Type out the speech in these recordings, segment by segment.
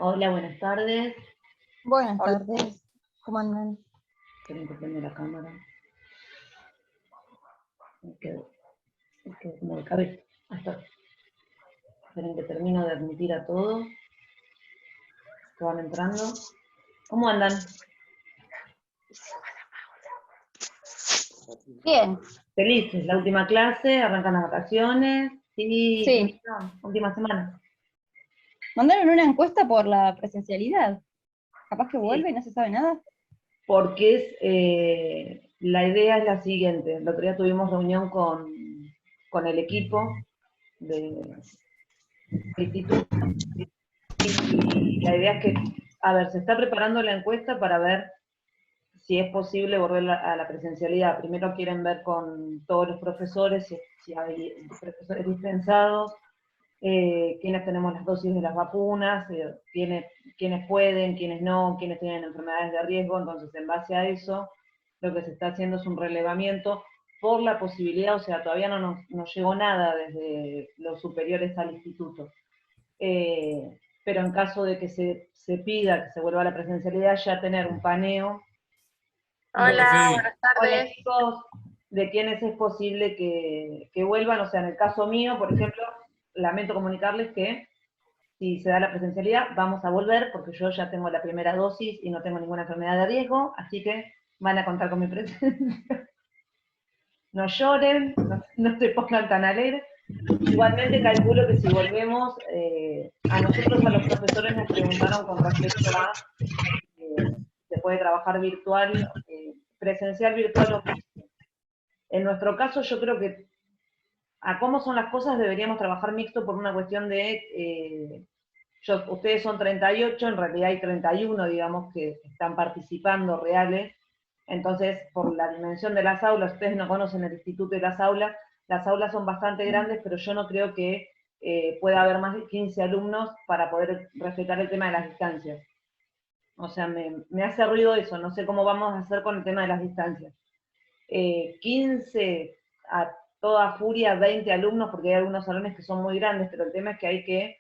Hola, buenas tardes. Buenas tardes, ¿cómo andan? Esperen que prende la cámara. Me quedo como de cabeza. Hasta. Esperen que termino de admitir a todos que van entrando. ¿Cómo andan? Bien. Felices, la última clase, arrancan las vacaciones. Sí, Sí. última semana. Mandaron una encuesta por la presencialidad. Capaz que vuelve y no se sabe nada. Porque la idea es la siguiente. El otro día tuvimos reunión con el equipo del instituto. Y la idea es que, se está preparando la encuesta para ver si es posible volver a la presencialidad. Primero quieren ver con todos los profesores, si hay profesores dispensados, quiénes tenemos las dosis de las vacunas, quiénes pueden, quiénes no, quiénes tienen enfermedades de riesgo. Entonces, en base a eso, lo que se está haciendo es un relevamiento por la posibilidad, o sea, todavía no nos llegó nada desde los superiores al instituto. Pero en caso de que se pida que se vuelva a la presencialidad, ya tener un paneo. Hola, buenas tardes. Hola chicos, de quienes es posible que vuelvan. O sea, en el caso mío, por ejemplo, lamento comunicarles que si se da la presencialidad, vamos a volver, porque yo ya tengo la primera dosis y no tengo ninguna enfermedad de riesgo, así que van a contar con mi presencia. No lloren, no se pongan tan alegres. Igualmente calculo que si volvemos, a nosotros, a los profesores, nos preguntaron con respecto a se puede trabajar virtual, presencial, virtual o mixto. En nuestro caso, yo creo que a cómo son las cosas deberíamos trabajar mixto por una cuestión de, ustedes son 38, en realidad hay 31, digamos, que están participando reales. Entonces, por la dimensión de las aulas, ustedes no conocen el instituto y las aulas son bastante grandes, pero yo no creo que pueda haber más de 15 alumnos para poder respetar el tema de las distancias. O sea, me hace ruido eso, no sé cómo vamos a hacer con el tema de las distancias. 15 a toda furia, 20 alumnos, porque hay algunos salones que son muy grandes, pero el tema es que hay que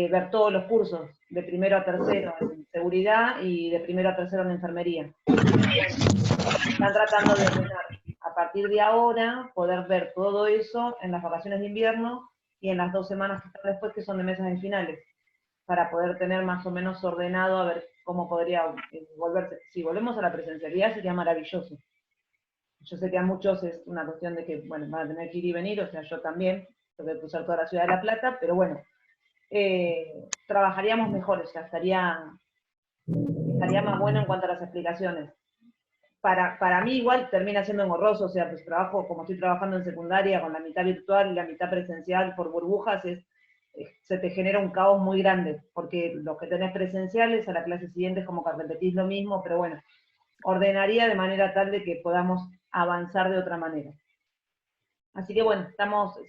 ver todos los cursos, de primero a tercero en seguridad y de primero a tercero en enfermería. Están tratando de ordenar a partir de ahora, poder ver todo eso en las vacaciones de invierno y en las 2 semanas que están después, que son de mesas de finales, para poder tener más o menos ordenado a ver cómo podría volverse. Si volvemos a la presencialidad sería maravilloso. Yo sé que a muchos es una cuestión de que, bueno, van a tener que ir y venir, o sea, yo también, tengo que cruzar toda la ciudad de La Plata, pero bueno, trabajaríamos mejor, o sea, estaría más bueno en cuanto a las explicaciones. Para mí igual termina siendo engorroso, o sea, pues trabajo, como estoy trabajando en secundaria, con la mitad virtual y la mitad presencial por burbujas, se te genera un caos muy grande, porque los que tenés presenciales a la clase siguiente es como que repetís lo mismo, pero bueno, ordenaría de manera tal de que podamos avanzar de otra manera. Así que bueno,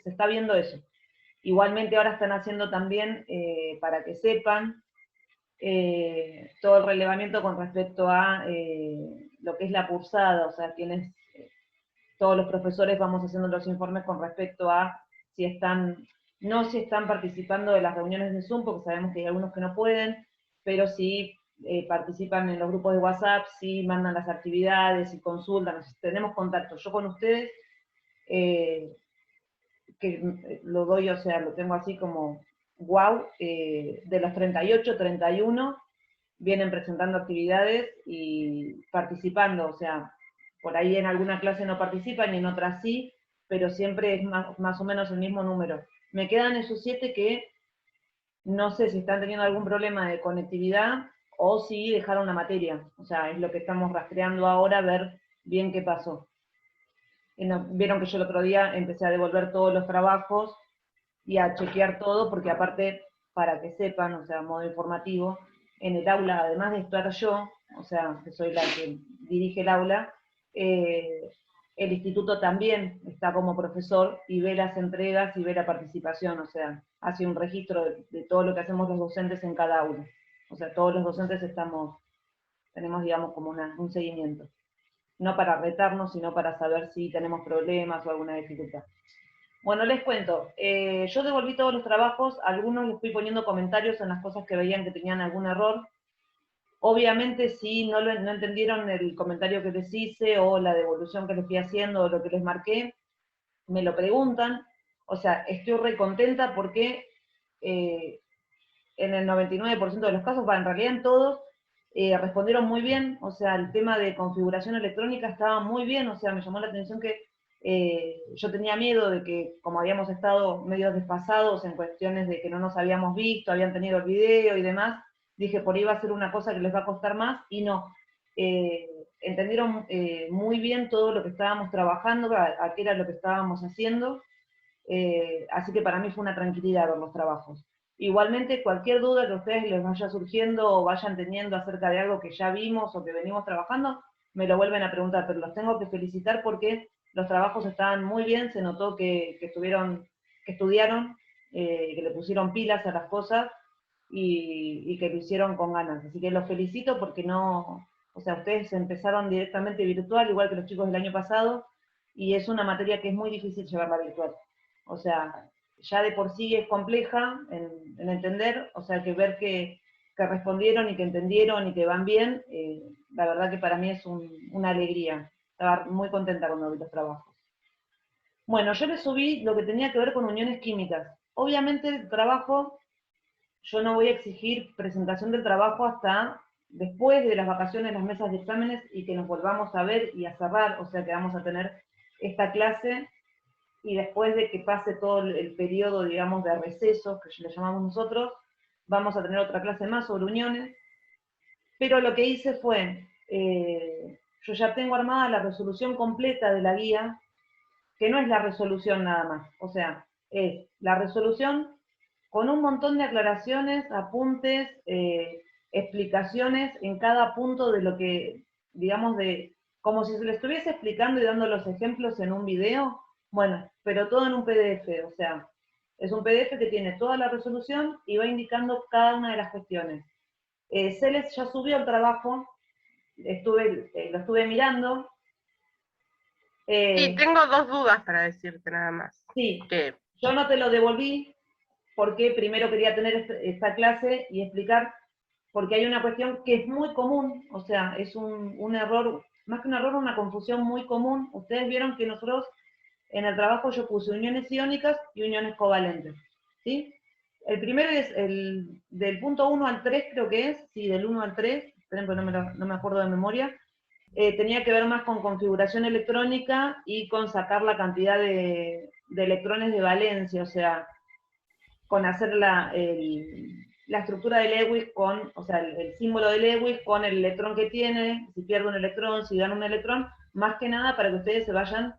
se está viendo eso. Igualmente ahora están haciendo también, para que sepan, todo el relevamiento con respecto a lo que es la cursada, o sea, todos los profesores vamos haciendo los informes con respecto a no si están participando de las reuniones de Zoom, porque sabemos que hay algunos que no pueden, pero sí participan en los grupos de WhatsApp, sí mandan las actividades y consultan, tenemos contacto. Yo con ustedes, que lo doy, o sea, lo tengo así como wow, de los 38, 31 vienen presentando actividades y participando, o sea, por ahí en alguna clase no participan y en otras sí, pero siempre es más o menos el mismo número. Me quedan esos 7 que no sé si están teniendo algún problema de conectividad o si dejaron la materia, o sea, es lo que estamos rastreando ahora, ver bien qué pasó. Vieron que yo el otro día empecé a devolver todos los trabajos y a chequear todo, porque aparte, para que sepan, o sea, a modo informativo, en el aula, además de estar yo, o sea, que soy la que dirige el aula, el instituto también está como profesor y ve las entregas y ve la participación, o sea, hace un registro de todo lo que hacemos los docentes en cada aula. O sea, todos los docentes tenemos, digamos, como un seguimiento. No para retarnos, sino para saber si tenemos problemas o alguna dificultad. Bueno, les cuento. Yo devolví todos los trabajos, algunos les fui poniendo comentarios en las cosas que veían que tenían algún error. Obviamente, si no entendieron el comentario que les hice, o la devolución que les fui haciendo, o lo que les marqué, me lo preguntan. O sea, estoy re contenta porque en el 99% de los casos, en realidad en todos, respondieron muy bien. O sea, el tema de configuración electrónica estaba muy bien. O sea, me llamó la atención que yo tenía miedo de que, como habíamos estado medio desfasados en cuestiones de que no nos habíamos visto, habían tenido el video y demás, dije, por ahí va a ser una cosa que les va a costar más, y no. Entendieron muy bien todo lo que estábamos trabajando, a qué era lo que estábamos haciendo, así que para mí fue una tranquilidad ver los trabajos. Igualmente, cualquier duda que a ustedes les vaya surgiendo o vayan teniendo acerca de algo que ya vimos o que venimos trabajando, me lo vuelven a preguntar, pero los tengo que felicitar porque los trabajos estaban muy bien, se notó que estudiaron, que le pusieron pilas a las cosas y que lo hicieron con ganas. Así que los felicito porque no, o sea, ustedes empezaron directamente virtual, igual que los chicos del año pasado, y es una materia que es muy difícil llevarla virtual. O sea, ya de por sí es compleja en entender, o sea, que ver que respondieron y que entendieron y que van bien, la verdad que para mí es una alegría. Estaba muy contenta cuando vi los trabajos. Bueno, yo les subí lo que tenía que ver con uniones químicas. Obviamente el trabajo, yo no voy a exigir presentación del trabajo hasta después de las vacaciones, las mesas de exámenes, y que nos volvamos a ver y a cerrar, o sea que vamos a tener esta clase, y después de que pase todo el periodo, digamos, de receso, que le llamamos nosotros, vamos a tener otra clase más sobre uniones. Pero lo que hice fue, yo ya tengo armada la resolución completa de la guía, que no es la resolución nada más, o sea, es la resolución con un montón de aclaraciones, apuntes, explicaciones en cada punto de lo que, digamos, como si se le estuviese explicando y dando los ejemplos en un video, bueno, pero todo en un PDF, o sea, es un PDF que tiene toda la resolución y va indicando cada una de las cuestiones. Celes ya subió el trabajo, lo estuve mirando. Sí, tengo dos dudas para decirte nada más. Sí, Que yo no te lo devolví porque primero quería tener esta clase y explicar, porque hay una cuestión que es muy común, o sea, es un error, más que un error, una confusión muy común. Ustedes vieron que nosotros en el trabajo yo puse uniones iónicas y uniones covalentes, ¿sí? El primero es el del punto 1 al 3, creo que es, sí, del 1 al 3, esperen, porque no me acuerdo de memoria, tenía que ver más con configuración electrónica y con sacar la cantidad de electrones de valencia, o sea, con hacer la estructura de Lewis con, o sea, el símbolo de Lewis con el electrón que tiene, si pierde un electrón, si gana un electrón, más que nada para que ustedes se vayan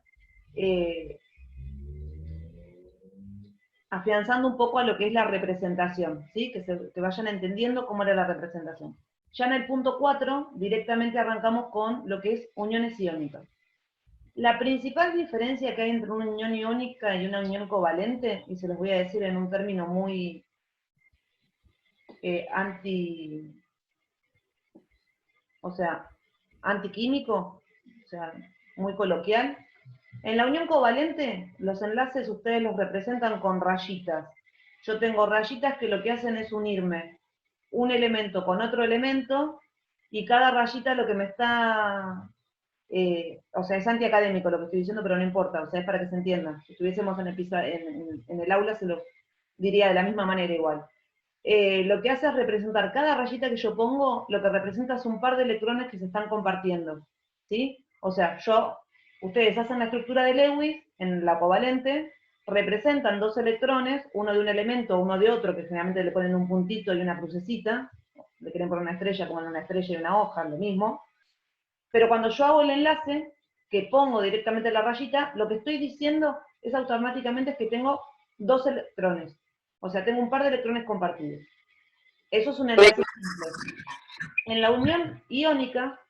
afianzando un poco a lo que es la representación, ¿sí? Que vayan entendiendo cómo era la representación. Ya en el punto 4, directamente arrancamos con lo que es uniones iónicas. La principal diferencia que hay entre una unión iónica y una unión covalente, y se los voy a decir en un término muy antiquímico, o sea, muy coloquial. En la unión covalente, los enlaces ustedes los representan con rayitas. Yo tengo rayitas que lo que hacen es unirme un elemento con otro elemento, y cada rayita lo que me está... o sea, es antiacadémico lo que estoy diciendo, pero no importa, o sea, es para que se entienda. Si estuviésemos en el aula se lo diría de la misma manera igual. Lo que hace es representar cada rayita que yo pongo, lo que representa es un par de electrones que se están compartiendo, ¿sí? O sea, ustedes hacen la estructura de Lewis en la covalente, representan dos electrones, uno de un elemento, uno de otro, que generalmente le ponen un puntito y una crucecita, le quieren poner una estrella como en una estrella y una hoja, lo mismo. Pero cuando yo hago el enlace, que pongo directamente la rayita, lo que estoy diciendo es automáticamente que tengo dos electrones. O sea, tengo un par de electrones compartidos. Eso es un enlace simple. En la unión iónica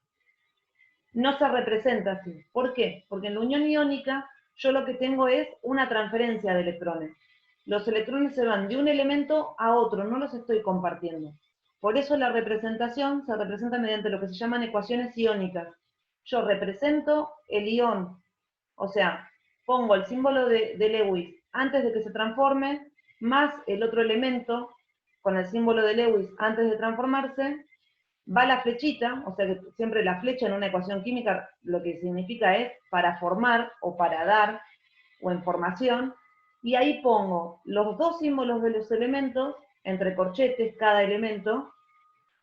no se representa así. ¿Por qué? Porque en la unión iónica yo lo que tengo es una transferencia de electrones. Los electrones se van de un elemento a otro, no los estoy compartiendo. Por eso la representación se representa mediante lo que se llaman ecuaciones iónicas. Yo represento el ión, o sea, pongo el símbolo de Lewis antes de que se transforme, más el otro elemento, con el símbolo de Lewis antes de transformarse, va la flechita, o sea que siempre la flecha en una ecuación química lo que significa es para formar o para dar, o en formación, y ahí pongo los dos símbolos de los elementos, entre corchetes cada elemento,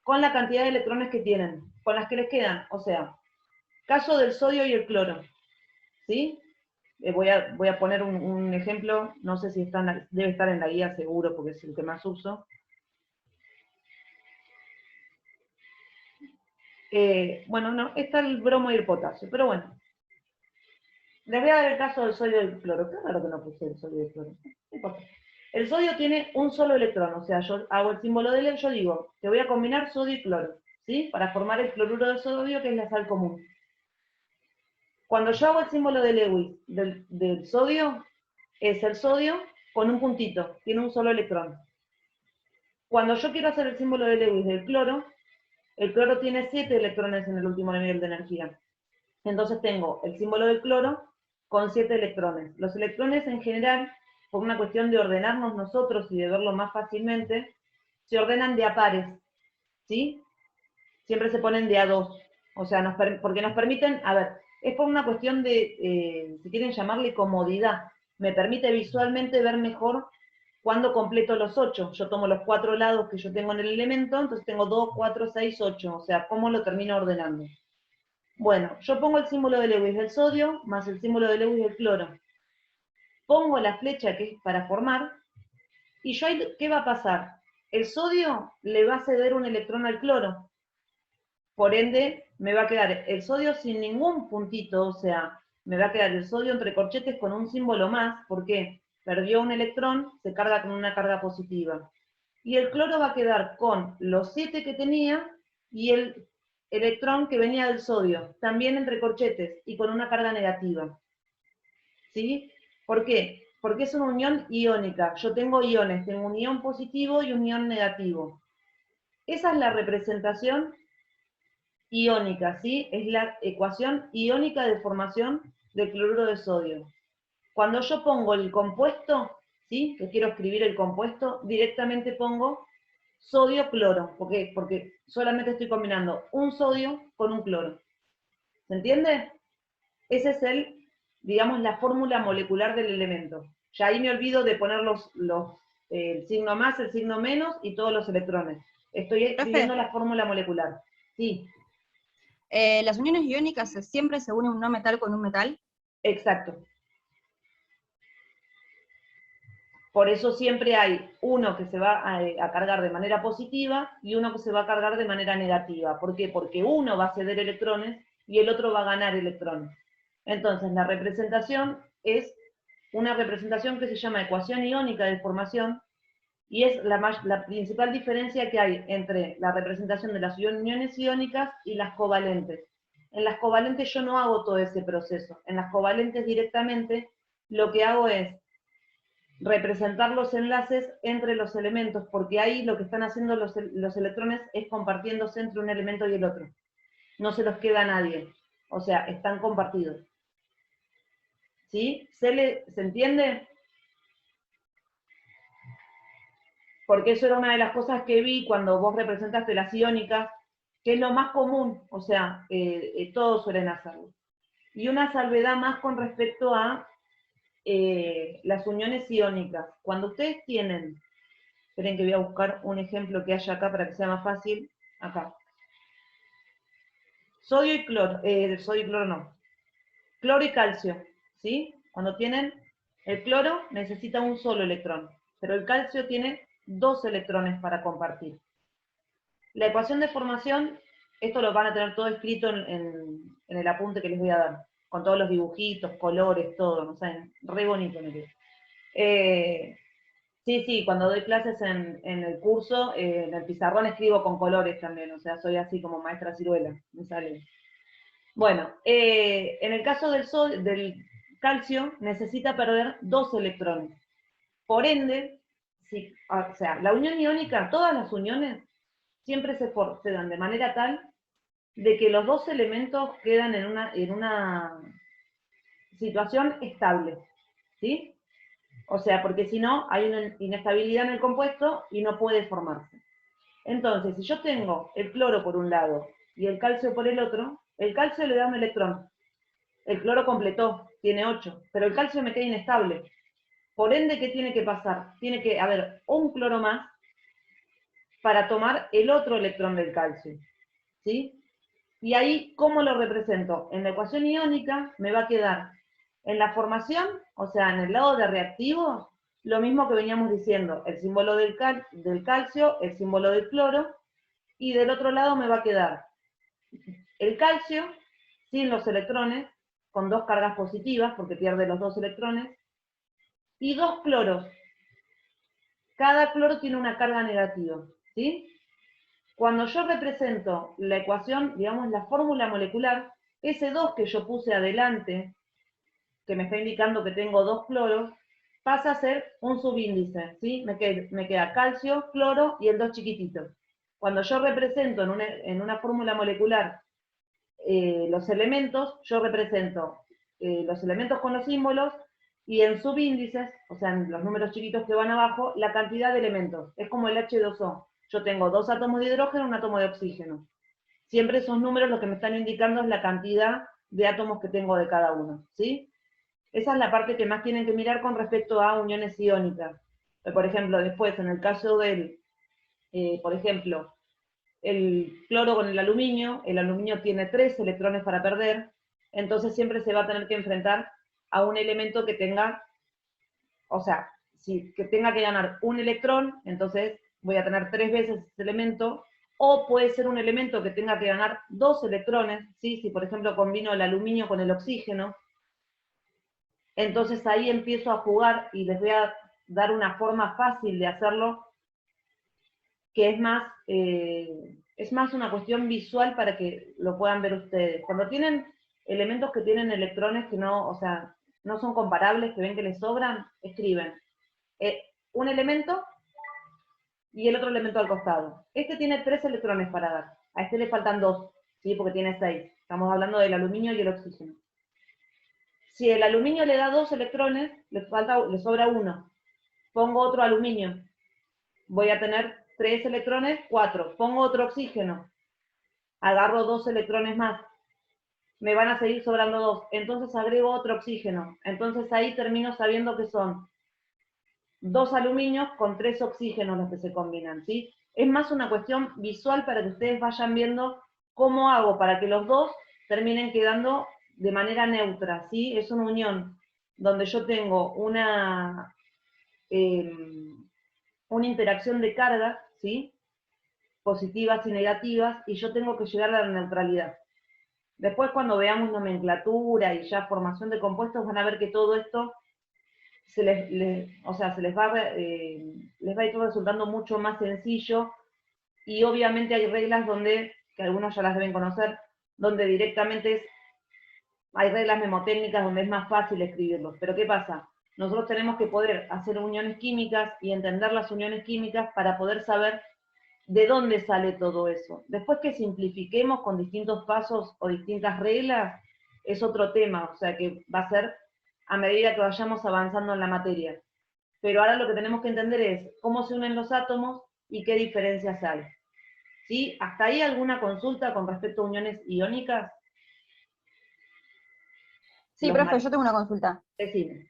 con la cantidad de electrones que tienen, con las que les quedan, o sea, caso del sodio y el cloro, ¿sí? Voy a poner un ejemplo, no sé si debe estar en la guía seguro, porque es el que más uso. Bueno, no, está el bromo y el potasio, pero bueno. Les voy a dar el caso del sodio y el cloro. Qué raro que no puse el sodio y el cloro. No importa. El sodio tiene un solo electrón, o sea, yo hago el símbolo de él, yo digo, te voy a combinar sodio y cloro, ¿sí? Para formar el cloruro de sodio, que es la sal común. Cuando yo hago el símbolo de Lewis del sodio, es el sodio con un puntito, tiene un solo electrón. Cuando yo quiero hacer el símbolo de Lewis del cloro, el cloro tiene 7 electrones en el último nivel de energía. Entonces tengo el símbolo del cloro con 7 electrones. Los electrones en general, por una cuestión de ordenarnos nosotros y de verlo más fácilmente, se ordenan de a pares, ¿sí? Siempre se ponen de a dos. O sea, porque nos permiten, a ver, es por una cuestión de, si quieren llamarle comodidad. Me permite visualmente ver mejor cuando completo los 8. Yo tomo los 4 lados que yo tengo en el elemento, entonces tengo 2, 4, 6, 8. O sea, ¿cómo lo termino ordenando? Bueno, yo pongo el símbolo de Lewis del sodio, más el símbolo de Lewis del cloro. Pongo la flecha que es para formar, y yo ahí, ¿qué va a pasar? El sodio le va a ceder un electrón al cloro. Por ende, me va a quedar el sodio sin ningún puntito, o sea, me va a quedar el sodio entre corchetes con un símbolo más, porque perdió un electrón, se carga con una carga positiva. Y el cloro va a quedar con los 7 que tenía y el electrón que venía del sodio, también entre corchetes y con una carga negativa. ¿Sí? ¿Por qué? Porque es una unión iónica. Yo tengo iones, tengo un ion positivo y un ion negativo. Esa es la representación iónica, ¿sí? Es la ecuación iónica de formación del cloruro de sodio. Cuando yo pongo el compuesto, ¿sí? Que quiero escribir el compuesto, directamente pongo sodio-cloro, porque solamente estoy combinando un sodio con un cloro. ¿Se entiende? Ese es digamos, la fórmula molecular del elemento. Ya ahí me olvido de poner el signo más, el signo menos y todos los electrones. Estoy escribiendo la fórmula molecular. Sí. ¿Las uniones iónicas siempre se une un no metal con un metal? Exacto. Por eso siempre hay uno que se va a cargar de manera positiva y uno que se va a cargar de manera negativa. ¿Por qué? Porque uno va a ceder electrones y el otro va a ganar electrones. Entonces, la representación es una representación que se llama ecuación iónica de formación, y es la principal diferencia que hay entre la representación de las uniones iónicas y las covalentes. En las covalentes yo no hago todo ese proceso. En las covalentes directamente lo que hago es representar los enlaces entre los elementos, porque ahí lo que están haciendo los electrones es compartiéndose entre un elemento y el otro. No se los queda a nadie. O sea, están compartidos. ¿Sí? ¿Se entiende? Porque eso era una de las cosas que vi cuando vos representaste las iónicas, que es lo más común, o sea, todos suelen hacerlo. Y una salvedad más con respecto a las uniones iónicas. Cuando ustedes tienen, esperen que voy a buscar un ejemplo que haya acá para que sea más fácil, acá. Sodio y cloro no, cloro y calcio, ¿sí? Cuando tienen, el cloro necesita un solo electrón, pero el calcio tiene 2 electrones para compartir. La ecuación de formación, esto lo van a tener todo escrito en el apunte que les voy a dar, con todos los dibujitos, colores, todo, no saben, re bonito me quedó. Sí, cuando doy clases en el curso, en el pizarrón escribo con colores también, o sea, soy así como maestra ciruela, me sale. Bueno, en el caso del calcio, necesita perder 2 electrones. Por ende, o sea, la unión iónica, todas las uniones, siempre se dan de manera tal de que los 2 elementos quedan en una situación estable, ¿sí? O sea, porque si no, hay una inestabilidad en el compuesto y no puede formarse. Entonces, si yo tengo el cloro por un lado y el calcio por el otro, el calcio le da un electrón. El cloro completó, tiene 8, pero el calcio me queda inestable. Por ende, ¿qué tiene que pasar? Tiene que haber un cloro más para tomar el otro electrón del calcio. ¿Sí? Y ahí, ¿cómo lo represento? En la ecuación iónica me va a quedar en la formación, o sea, en el lado de reactivo, lo mismo que veníamos diciendo, el símbolo del calcio, el símbolo del cloro, y del otro lado me va a quedar el calcio sin los electrones, con 2 cargas positivas, porque pierde los 2 electrones, y 2 cloros. Cada cloro tiene una carga negativa, ¿sí? Cuando yo represento la ecuación, digamos, la fórmula molecular, ese 2 que yo puse adelante, que me está indicando que tengo 2 cloros, pasa a ser un subíndice, ¿sí? Me queda calcio, cloro y el 2 chiquitito. Cuando yo represento en una fórmula molecular los elementos, yo represento los elementos con los símbolos y en subíndices, o sea, en los números chiquitos que van abajo, la cantidad de elementos. Es como el H2O. Yo tengo 2 átomos de hidrógeno, un átomo de oxígeno. Siempre esos números lo que me están indicando es la cantidad de átomos que tengo de cada uno, ¿sí? Esa es la parte que más tienen que mirar con respecto a uniones iónicas. Por ejemplo, después, en el caso del, por ejemplo, el cloro con el aluminio tiene 3 electrones para perder, entonces siempre se va a tener que enfrentar a un elemento que tenga, o sea, si que tenga que ganar un electrón, entonces voy a tener 3 veces ese elemento, o puede ser un elemento que tenga que ganar 2 electrones, ¿sí? Si por ejemplo combino el aluminio con el oxígeno, entonces ahí empiezo a jugar y les voy a dar una forma fácil de hacerlo, que es más una cuestión visual para que lo puedan ver ustedes. Cuando tienen elementos que tienen electrones que no, o sea, no son comparables, que ven que les sobran, escriben un elemento y el otro elemento al costado. Este tiene 3 electrones para dar, a este le faltan 2, ¿sí? Porque tiene 6. Estamos hablando del aluminio y el oxígeno. Si el aluminio le da 2 electrones, le sobra 1. Pongo otro aluminio. Voy a tener 3 electrones, 4. Pongo otro oxígeno. Agarro 2 electrones más. Me van a seguir sobrando 2. Entonces agrego otro oxígeno. Entonces ahí termino sabiendo que son 2 aluminios con 3 oxígenos los que se combinan, ¿sí? Es más una cuestión visual para que ustedes vayan viendo cómo hago para que los dos terminen quedando de manera neutra, ¿sí? Es una unión donde yo tengo una interacción de cargas, ¿sí? Positivas y negativas, y yo tengo que llegar a la neutralidad. Después cuando veamos nomenclatura y ya formación de compuestos van a ver que todo esto les va a ir resultando mucho más sencillo, y obviamente hay reglas donde, que algunos ya las deben conocer, donde directamente hay reglas mnemotécnicas donde es más fácil escribirlos. Pero ¿qué pasa? Nosotros tenemos que poder hacer uniones químicas y entender las uniones químicas para poder saber de dónde sale todo eso. Después que simplifiquemos con distintos pasos o distintas reglas, es otro tema, o sea que va a ser a medida que vayamos avanzando en la materia. Pero ahora lo que tenemos que entender es cómo se unen los átomos y qué diferencias hay. ¿Sí? ¿Hasta ahí alguna consulta con respecto a uniones iónicas? Sí, profe, yo tengo una consulta. Decime.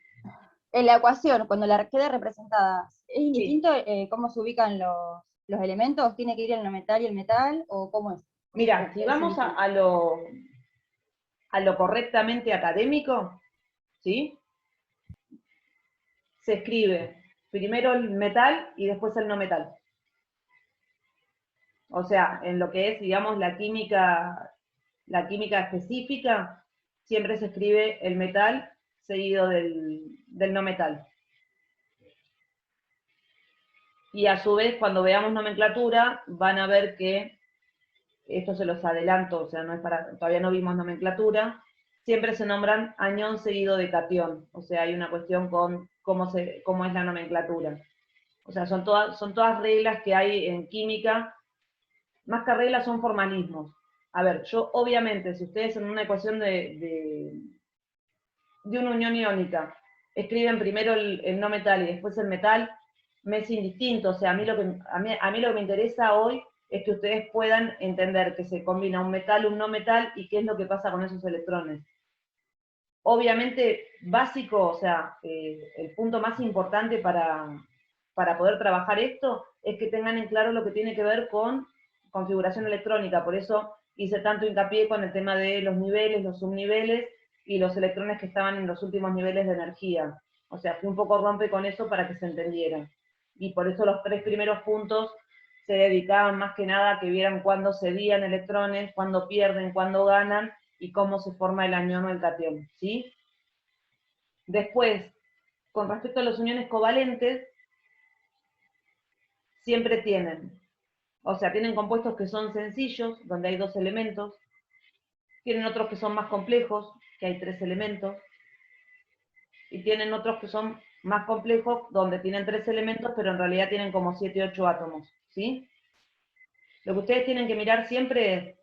En la ecuación, cuando la quede representada, ¿es indistinto Sí. cómo se ubican los elementos? ¿Tiene que ir el no metal y el metal? ¿O cómo es? Mira, si vamos a lo correctamente académico, ¿sí? Se escribe primero el metal y después el no metal. O sea, en lo que es, digamos, la química específica, siempre se escribe el metal seguido del no metal. Y a su vez, cuando veamos nomenclatura, van a ver que, esto se los adelanto, o sea, no es todavía no vimos nomenclatura, siempre se nombran anión seguido de catión, o sea, hay una cuestión con cómo es la nomenclatura. O sea, son todas reglas que hay en química, más que reglas son formalismos. A ver, yo obviamente, si ustedes en una ecuación de una unión iónica escriben primero el no metal y después el metal, me es indistinto. O sea, a mí lo que me interesa hoy es que ustedes puedan entender que se combina un metal, un no metal, y qué es lo que pasa con esos electrones. Obviamente, básico, o sea, el punto más importante para poder trabajar esto es que tengan en claro lo que tiene que ver con configuración electrónica. Por eso hice tanto hincapié con el tema de los niveles, los subniveles y los electrones que estaban en los últimos niveles de energía. O sea, fui un poco rompe con eso para que se entendiera. Y por eso los 3 primeros puntos se dedicaban más que nada a que vieran cuándo cedían electrones, cuándo pierden, cuándo ganan, y cómo se forma el anión o el catión, ¿sí? Después, con respecto a las uniones covalentes, siempre tienen, o sea, tienen compuestos que son sencillos, donde hay 2 elementos, tienen otros que son más complejos, que hay 3 elementos, y tienen otros que son más complejos, donde tienen 3 elementos, pero en realidad tienen como 7, 8 átomos, ¿sí? Lo que ustedes tienen que mirar siempre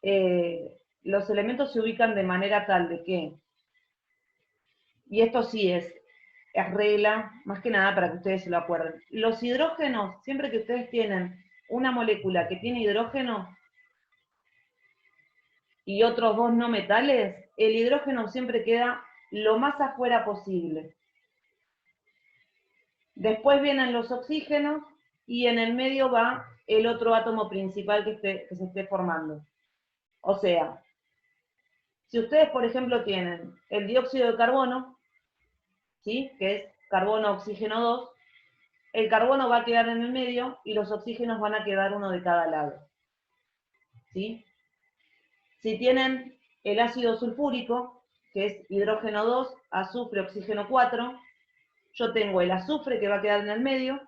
es, los elementos se ubican de manera tal de que, y esto sí es regla, más que nada para que ustedes se lo acuerden. Los hidrógenos, siempre que ustedes tienen una molécula que tiene hidrógeno y otros 2 no metales, el hidrógeno siempre queda lo más afuera posible. Después vienen los oxígenos y en el medio va el otro átomo principal que se esté formando. O sea, si ustedes, por ejemplo, tienen el dióxido de carbono, ¿sí?, que es carbono, oxígeno 2, el carbono va a quedar en el medio y los oxígenos van a quedar uno de cada lado, ¿sí? Si tienen el ácido sulfúrico, que es hidrógeno 2, azufre, oxígeno 4, yo tengo el azufre que va a quedar en el medio,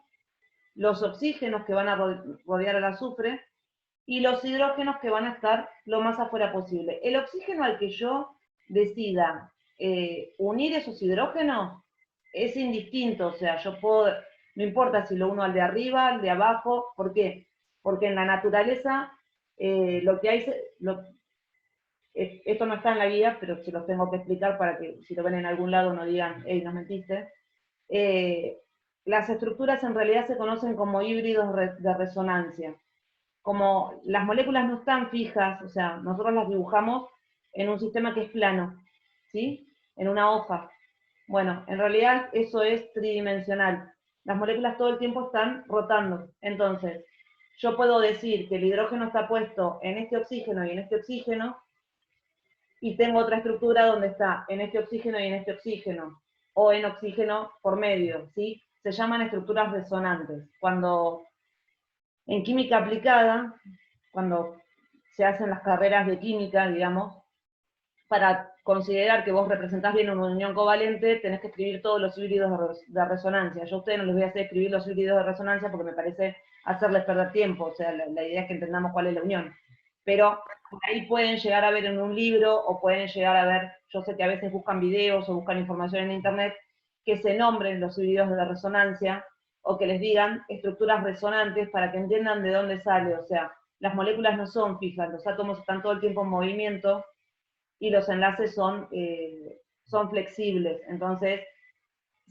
los oxígenos que van a rodear al azufre, y los hidrógenos que van a estar lo más afuera posible. El oxígeno al que yo decida unir esos hidrógenos es indistinto, o sea, yo puedo, no importa si lo uno al de arriba, al de abajo. ¿Por qué? Porque en la naturaleza lo que hay, esto no está en la guía, pero se los tengo que explicar para que si lo ven en algún lado no digan, hey, nos mentiste. Las estructuras en realidad se conocen como híbridos de resonancia. Como las moléculas no están fijas, o sea, nosotros las dibujamos en un sistema que es plano, ¿sí? En una hoja. Bueno, en realidad eso es tridimensional. Las moléculas todo el tiempo están rotando. Entonces, yo puedo decir que el hidrógeno está puesto en este oxígeno y en este oxígeno, y tengo otra estructura donde está en este oxígeno y en este oxígeno, o en oxígeno por medio, ¿sí? Se llaman estructuras resonantes. Cuando en química aplicada, cuando se hacen las carreras de química, digamos, para considerar que vos representás bien una unión covalente, tenés que escribir todos los híbridos de resonancia. Yo a ustedes no les voy a hacer escribir los híbridos de resonancia porque me parece hacerles perder tiempo, o sea, la idea es que entendamos cuál es la unión. Pero por ahí pueden llegar a ver en un libro, o pueden llegar a ver, yo sé que a veces buscan videos o buscan información en internet, que se nombren los híbridos de resonancia, o que les digan estructuras resonantes para que entiendan de dónde sale. O sea, las moléculas no son fijas, los átomos están todo el tiempo en movimiento, y los enlaces son flexibles, entonces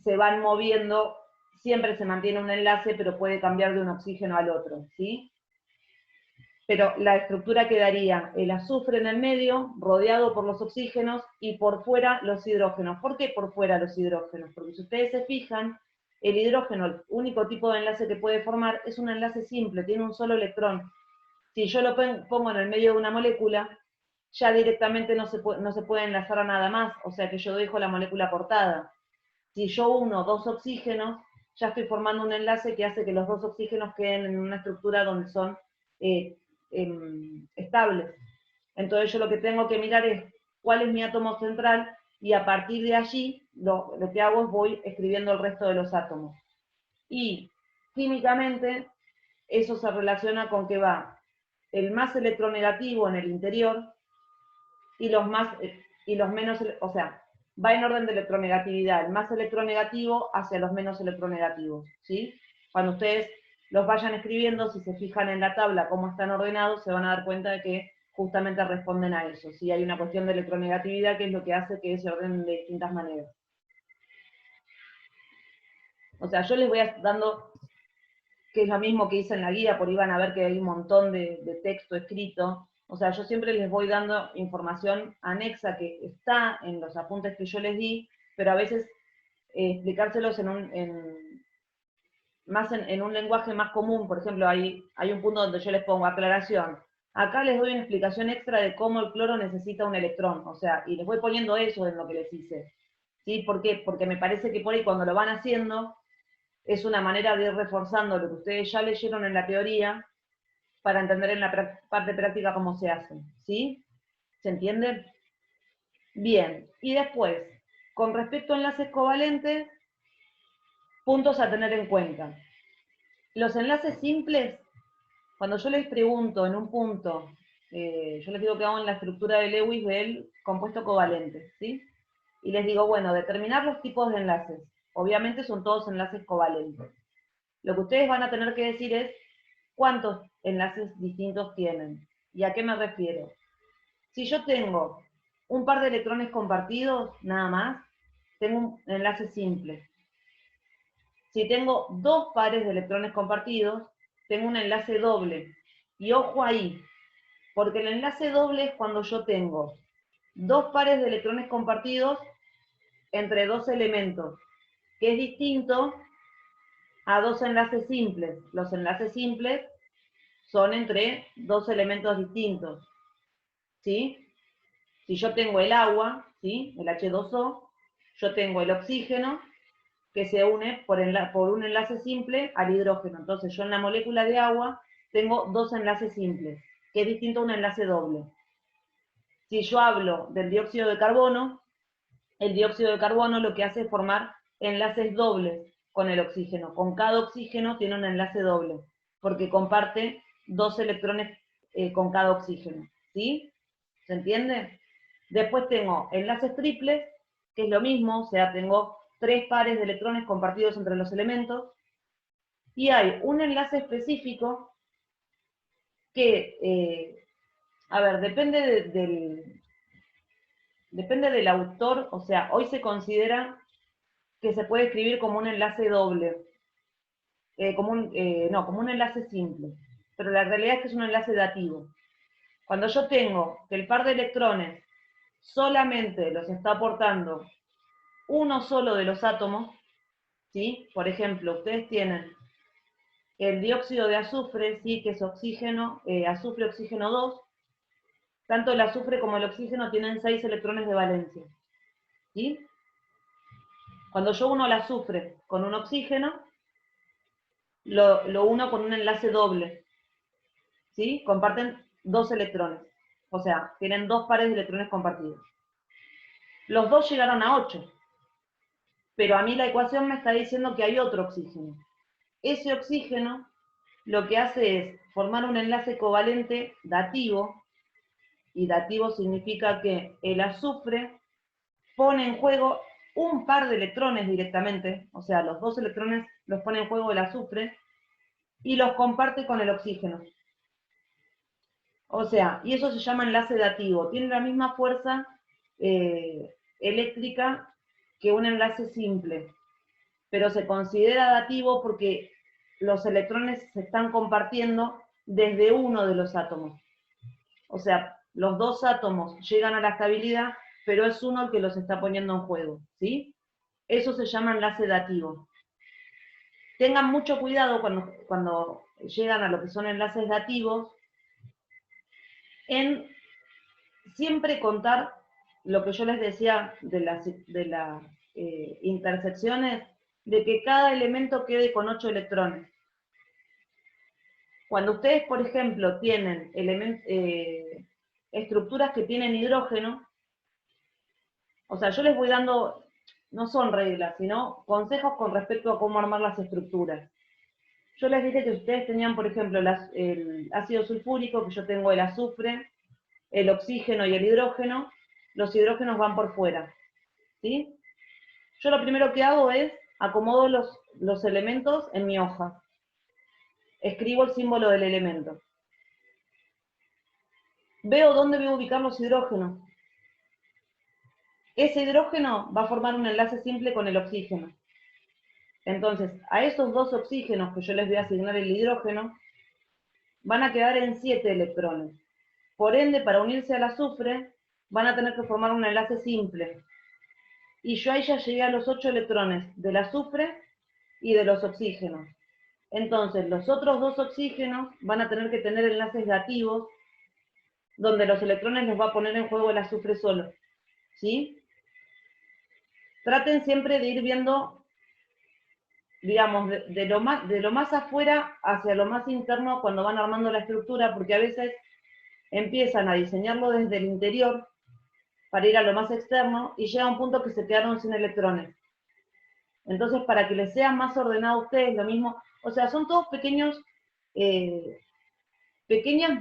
se van moviendo, siempre se mantiene un enlace, pero puede cambiar de un oxígeno al otro, ¿sí? Pero la estructura quedaría el azufre en el medio, rodeado por los oxígenos, y por fuera los hidrógenos. ¿Por qué por fuera los hidrógenos? Porque si ustedes se fijan, el hidrógeno, el único tipo de enlace que puede formar, es un enlace simple, tiene un solo electrón. Si yo lo pongo en el medio de una molécula, ya directamente no se puede enlazar a nada más, o sea que yo dejo la molécula cortada. Si yo uno 2 oxígenos, ya estoy formando un enlace que hace que los 2 oxígenos queden en una estructura donde son estables. Entonces yo lo que tengo que mirar es cuál es mi átomo central, y a partir de allí lo que hago es voy escribiendo el resto de los átomos. Y químicamente eso se relaciona con que va el más electronegativo en el interior, y los menos, o sea, va en orden de electronegatividad, el más electronegativo hacia los menos electronegativos, ¿sí? Cuando ustedes los vayan escribiendo, si se fijan en la tabla cómo están ordenados, se van a dar cuenta de que justamente responden a eso, ¿sí? Hay una cuestión de electronegatividad que es lo que hace que se ordenen de distintas maneras. O sea, yo les voy dando, que es lo mismo que hice en la guía, porque iban a ver que hay un montón de texto escrito. O sea, yo siempre les voy dando información anexa que está en los apuntes que yo les di, pero a veces explicárselos en un lenguaje más común. Por ejemplo, hay un punto donde yo les pongo aclaración. Acá les doy una explicación extra de cómo el cloro necesita un electrón, o sea, y les voy poniendo eso en lo que les hice. ¿Sí? ¿Por qué? Porque me parece que por ahí cuando lo van haciendo, es una manera de ir reforzando lo que ustedes ya leyeron en la teoría, para entender en la parte práctica cómo se hacen. ¿Sí? ¿Se entiende? Bien, y después, con respecto a enlaces covalentes, puntos a tener en cuenta. Los enlaces simples, cuando yo les pregunto en un punto, yo les digo que hago en la estructura de Lewis del compuesto covalente, ¿sí? Y les digo, bueno, determinar los tipos de enlaces. Obviamente son todos enlaces covalentes. Lo que ustedes van a tener que decir es cuántos enlaces distintos tienen. ¿Y a qué me refiero? Si yo tengo un par de electrones compartidos, nada más, tengo un enlace simple. Si tengo dos pares de electrones compartidos, tengo un enlace doble. Y ojo ahí, porque el enlace doble es cuando yo tengo dos pares de electrones compartidos entre dos elementos, que es distinto a dos enlaces simples. Los enlaces simples son entre dos elementos distintos. ¿Sí? Si yo tengo el agua, ¿sí? El H2O, yo tengo el oxígeno, que se une por un enlace simple al hidrógeno. Entonces yo en la molécula de agua tengo dos enlaces simples, que es distinto a un enlace doble. Si yo hablo del dióxido de carbono, el dióxido de carbono lo que hace es formar enlaces dobles con el oxígeno. Con cada oxígeno tiene un enlace doble, porque comparte dos electrones con cada oxígeno. ¿Sí? ¿Se entiende? Después tengo enlaces triples, que es lo mismo, o sea, tengo tres pares de electrones compartidos entre los elementos, y hay un enlace específico que, a ver, depende del autor, o sea, hoy se considera que se puede escribir como un enlace doble, como un enlace simple, pero la realidad es que es un enlace dativo. Cuando yo tengo que el par de electrones solamente los está aportando uno solo de los átomos, ¿sí? Por ejemplo, ustedes tienen el dióxido de azufre, ¿sí? Que es oxígeno, azufre, oxígeno 2. Tanto el azufre como el oxígeno tienen 6 electrones de valencia. ¿Sí? Cuando yo uno el azufre con un oxígeno, lo uno con un enlace doble. ¿Sí? Comparten 2 electrones. O sea, tienen 2 pares de electrones compartidos. Los dos llegaron a 8. Pero a mí la ecuación me está diciendo que hay otro oxígeno. Ese oxígeno lo que hace es formar un enlace covalente dativo, y dativo significa que el azufre pone en juego un par de electrones directamente, o sea, los dos electrones los pone en juego el azufre, y los comparte con el oxígeno. O sea, y eso se llama enlace dativo. Tiene la misma fuerza eléctrica que un enlace simple, pero se considera dativo porque los electrones se están compartiendo desde uno de los átomos. O sea, los dos átomos llegan a la estabilidad, pero es uno el que los está poniendo en juego, ¿sí? Eso se llama enlace dativo. Tengan mucho cuidado cuando llegan a lo que son enlaces dativos, en siempre contar lo que yo les decía de las intersecciones, de que cada elemento quede con 8 electrones. Cuando ustedes, por ejemplo, tienen estructuras que tienen hidrógeno, o sea, yo les voy dando, no son reglas, sino consejos con respecto a cómo armar las estructuras. Yo les dije que ustedes tenían, por ejemplo, el ácido sulfúrico, que yo tengo el azufre, el oxígeno y el hidrógeno. Los hidrógenos van por fuera, ¿sí? Yo lo primero que hago es acomodo los elementos en mi hoja. Escribo el símbolo del elemento. Veo dónde voy a ubicar los hidrógenos. Ese hidrógeno va a formar un enlace simple con el oxígeno. Entonces, a esos 2 oxígenos que yo les voy a asignar el hidrógeno, van a quedar en 7 electrones. Por ende, para unirse al azufre, van a tener que formar un enlace simple. Y yo ahí ya llegué a los 8 electrones del azufre y de los oxígenos. Entonces, los otros 2 oxígenos van a tener que tener enlaces negativos, donde los electrones los va a poner en juego el azufre solo. ¿Sí? Traten siempre de ir viendo, digamos, de lo más afuera hacia lo más interno cuando van armando la estructura, porque a veces empiezan a diseñarlo desde el interior para ir a lo más externo y llega un punto que se quedaron sin electrones. Entonces, para que les sea más ordenado a ustedes, lo mismo, o sea, son todos pequeñas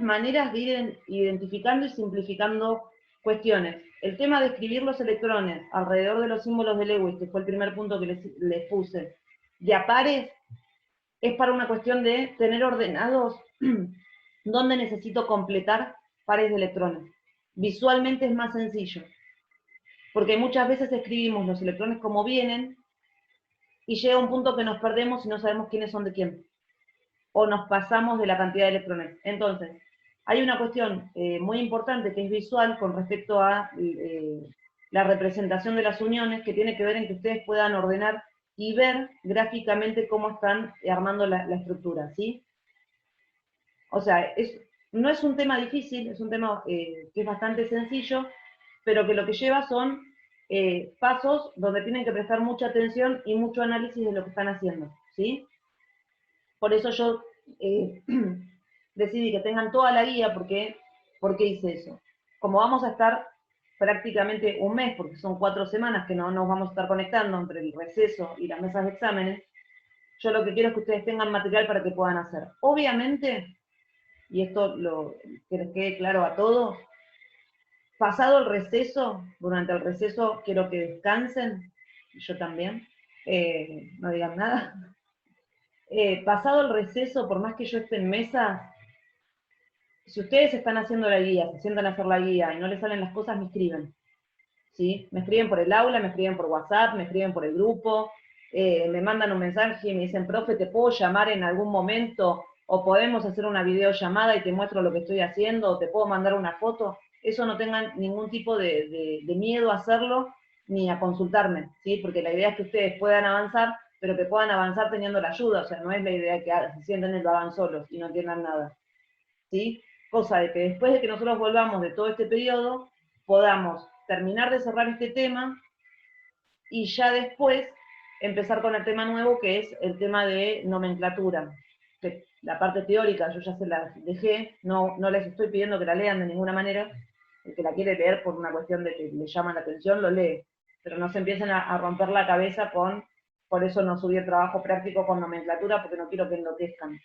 maneras de ir identificando y simplificando cuestiones. El tema de escribir los electrones alrededor de los símbolos de Lewis, que fue el primer punto que les puse, de a pares, es para una cuestión de tener ordenados dónde necesito completar pares de electrones. Visualmente es más sencillo, porque muchas veces escribimos los electrones como vienen, y llega un punto que nos perdemos y no sabemos quiénes son de quién, o nos pasamos de la cantidad de electrones. Entonces, hay una cuestión muy importante que es visual con respecto a la representación de las uniones, que tiene que ver en que ustedes puedan ordenar y ver gráficamente cómo están armando la estructura, ¿sí? O sea, no es un tema difícil, es un tema que es bastante sencillo, pero que lo que lleva son pasos donde tienen que prestar mucha atención y mucho análisis de lo que están haciendo, ¿sí? Por eso yo decidí que tengan toda la guía, ¿por qué hice eso? Como vamos a estar prácticamente un mes, porque son 4 semanas que no nos vamos a estar conectando entre el receso y las mesas de exámenes, yo lo que quiero es que ustedes tengan material para que puedan hacer. Obviamente, y esto que les quede claro a todos, pasado el receso, durante el receso quiero que descansen, yo también, no digan nada. Pasado el receso, por más que yo esté en mesa, si ustedes están haciendo la guía, se sientan a hacer la guía y no les salen las cosas, me escriben. ¿Sí? Me escriben por el aula, me escriben por WhatsApp, me escriben por el grupo, me mandan un mensaje y me dicen, profe, ¿te puedo llamar en algún momento? O podemos hacer una videollamada y te muestro lo que estoy haciendo, o te puedo mandar una foto. Eso no tengan ningún tipo de miedo a hacerlo, ni a consultarme, ¿sí? Porque la idea es que ustedes puedan avanzar, pero que puedan avanzar teniendo la ayuda, o sea, no es la idea que se sienten y lo hagan solos y no entiendan nada, ¿sí? Cosa de que después de que nosotros volvamos de todo este periodo, podamos terminar de cerrar este tema y ya después empezar con el tema nuevo, que es el tema de nomenclatura. Que la parte teórica yo ya se la dejé, no les estoy pidiendo que la lean de ninguna manera, el que la quiere leer por una cuestión de que le llama la atención, lo lee, pero no se empiecen a romper la cabeza por eso no subí el trabajo práctico con nomenclatura, porque no quiero que enloquezcan.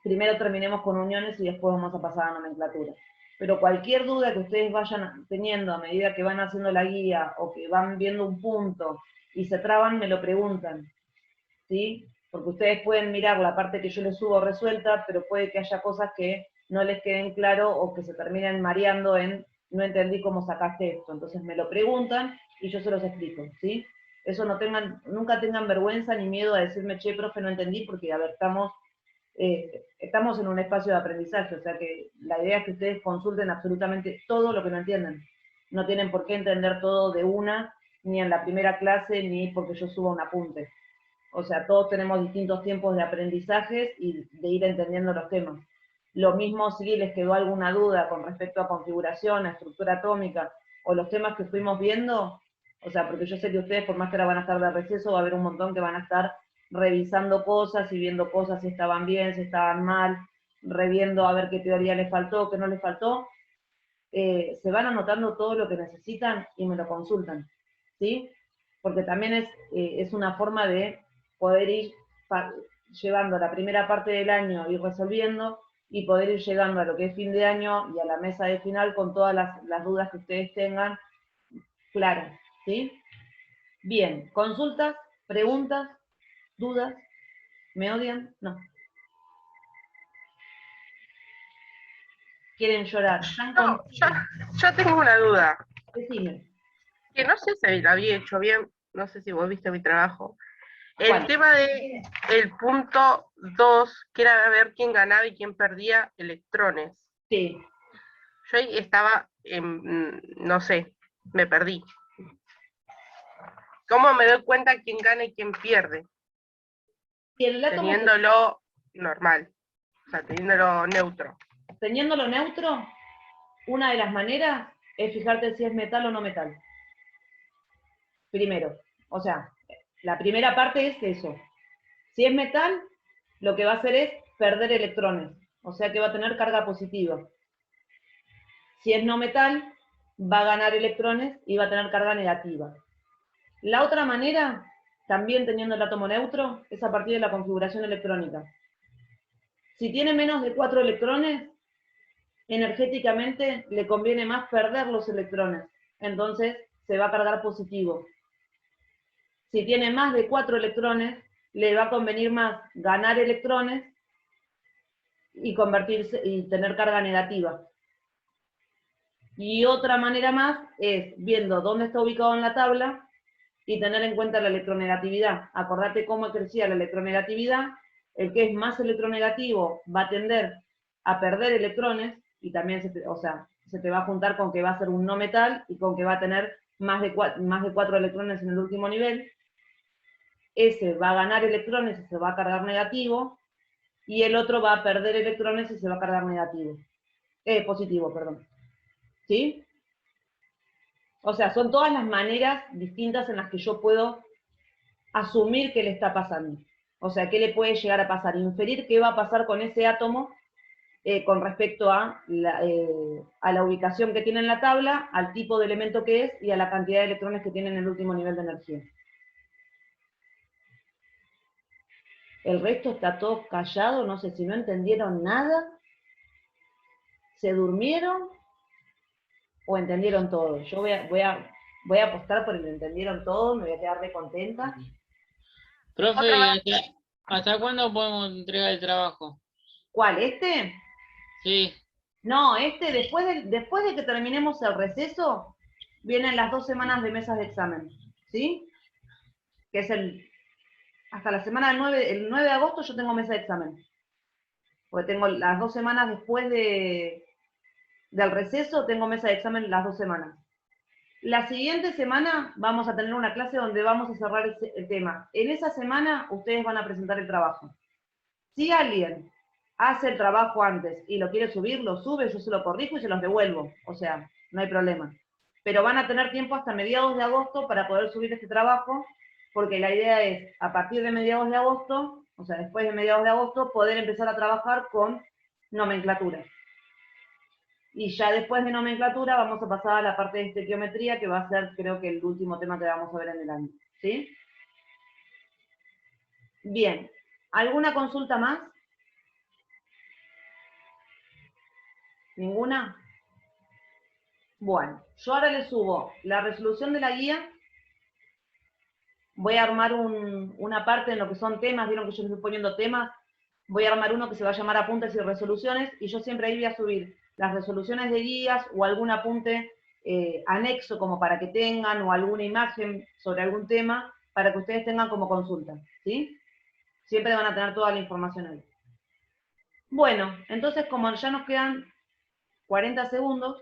Primero terminemos con uniones y después vamos a pasar a nomenclatura. Pero cualquier duda que ustedes vayan teniendo a medida que van haciendo la guía o que van viendo un punto y se traban, me lo preguntan, ¿sí? Porque ustedes pueden mirar la parte que yo les subo resuelta, pero puede que haya cosas que no les queden claro o que se terminen mareando en no entendí cómo sacaste esto. Entonces me lo preguntan y yo se los explico, ¿sí? Eso nunca tengan vergüenza ni miedo a decirme, che, profe, no entendí, porque, a ver, estamos en un espacio de aprendizaje, o sea que la idea es que ustedes consulten absolutamente todo lo que no entienden. No tienen por qué entender todo de una, ni en la primera clase, ni porque yo suba un apunte. O sea, todos tenemos distintos tiempos de aprendizajes y de ir entendiendo los temas. Lo mismo si les quedó alguna duda con respecto a configuración, a estructura atómica, o los temas que fuimos viendo, o sea, porque yo sé que ustedes, por más que ahora van a estar de receso, va a haber un montón que van a estar revisando cosas y viendo cosas si estaban bien, si estaban mal, reviendo a ver qué teoría les faltó, qué no les faltó. Se van anotando todo lo que necesitan y me lo consultan, ¿sí? Porque también es una forma de poder ir llevando la primera parte del año, ir resolviendo, y poder ir llegando a lo que es fin de año y a la mesa de final con todas las dudas que ustedes tengan claras, ¿sí? Bien, consultas, preguntas, dudas, ¿me odian? No. ¿Quieren llorar? No, yo tengo una duda. Decime. Que no sé si la había hecho bien. no sé si vos viste mi trabajo. El ¿Cuál? tema de el punto 2, que era ver quién ganaba y quién perdía electrones. Sí. Yo ahí estaba, no sé, me perdí. ¿Cómo me doy cuenta quién gana y quién pierde? Y el átomo Teniéndolo normal, o sea, teniéndolo neutro. teniéndolo neutro, una de las maneras es fijarte si es metal o no metal. Primero. O sea, la primera parte es eso. Si es metal, lo que va a hacer es perder electrones. O sea que va a tener carga positiva. Si es no metal, va a ganar electrones y va a tener carga negativa. La otra manera, también teniendo el átomo neutro, es a partir de la configuración electrónica. Si tiene menos de 4 electrones, energéticamente le conviene más perder los electrones. Entonces se va a cargar positivo. Si tiene más de 4 electrones, le va a convenir más ganar electrones y convertirse y tener carga negativa. Y otra manera más es viendo dónde está ubicado en la tabla y tener en cuenta la electronegatividad. Acordate cómo crecía la electronegatividad. El que es más electronegativo va a tender a perder electrones y también se te va a juntar con que va a ser un no metal y con que va a tener más de 4 electrones en el último nivel. Ese va a ganar electrones y se va a cargar negativo, y el otro va a perder electrones y se va a cargar positivo, perdón. ¿Sí? O sea, son todas las maneras distintas en las que yo puedo asumir qué le está pasando. O sea, qué le puede llegar a pasar, inferir qué va a pasar con ese átomo con respecto a la ubicación que tiene en la tabla, al tipo de elemento que es y a la cantidad de electrones que tiene en el último nivel de energía. El resto está todo callado, no sé si no entendieron nada, se durmieron o entendieron todo. Yo voy a apostar por el entendieron todo, me voy a quedar re contenta. Profe, ¿hasta cuándo podemos entregar el trabajo? ¿Cuál? ¿Este? Sí. No, después de que terminemos el receso, vienen las 2 semanas de mesas de examen, ¿sí? Que es hasta la semana del 9, el 9 de agosto yo tengo mesa de examen. Porque tengo las 2 semanas después del receso, tengo mesa de examen las 2 semanas. La siguiente semana vamos a tener una clase donde vamos a cerrar el tema. En esa semana ustedes van a presentar el trabajo. Si alguien hace el trabajo antes y lo quiere subir, lo sube, yo se lo corrijo y se los devuelvo. O sea, no hay problema. Pero van a tener tiempo hasta mediados de agosto para poder subir este trabajo, porque la idea es, a partir de mediados de agosto, o sea, después de mediados de agosto, poder empezar a trabajar con nomenclatura. Y ya después de nomenclatura vamos a pasar a la parte de estequiometría, que va a ser, creo que, el último tema que vamos a ver en el año. ¿Sí? Bien. ¿Alguna consulta más? ¿Ninguna? Bueno, yo ahora les subo la resolución de la guía. Voy a armar una parte en lo que son temas, vieron que yo les estoy poniendo temas. Voy a armar uno que se va a llamar apuntes y resoluciones, y yo siempre ahí voy a subir las resoluciones de guías o algún apunte anexo como para que tengan, o alguna imagen sobre algún tema, para que ustedes tengan como consulta, ¿sí? Siempre van a tener toda la información ahí. Bueno, entonces como ya nos quedan 40 segundos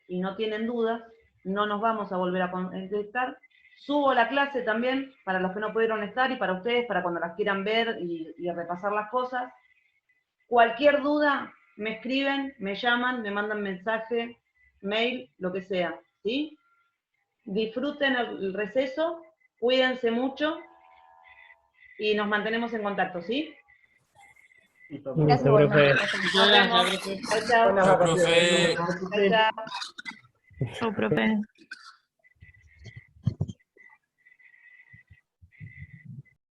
y no tienen dudas, no nos vamos a volver a contestar. Subo la clase también para los que no pudieron estar y para ustedes, para cuando las quieran ver y repasar las cosas. Cualquier duda, me escriben, me llaman, me mandan mensaje, mail, lo que sea, ¿sí? Disfruten el receso, cuídense mucho y nos mantenemos en contacto, ¿sí? Gracias, profe. Nos vemos. Chao, chao. Buenas vacaciones. Chao, chao. Chau, profe.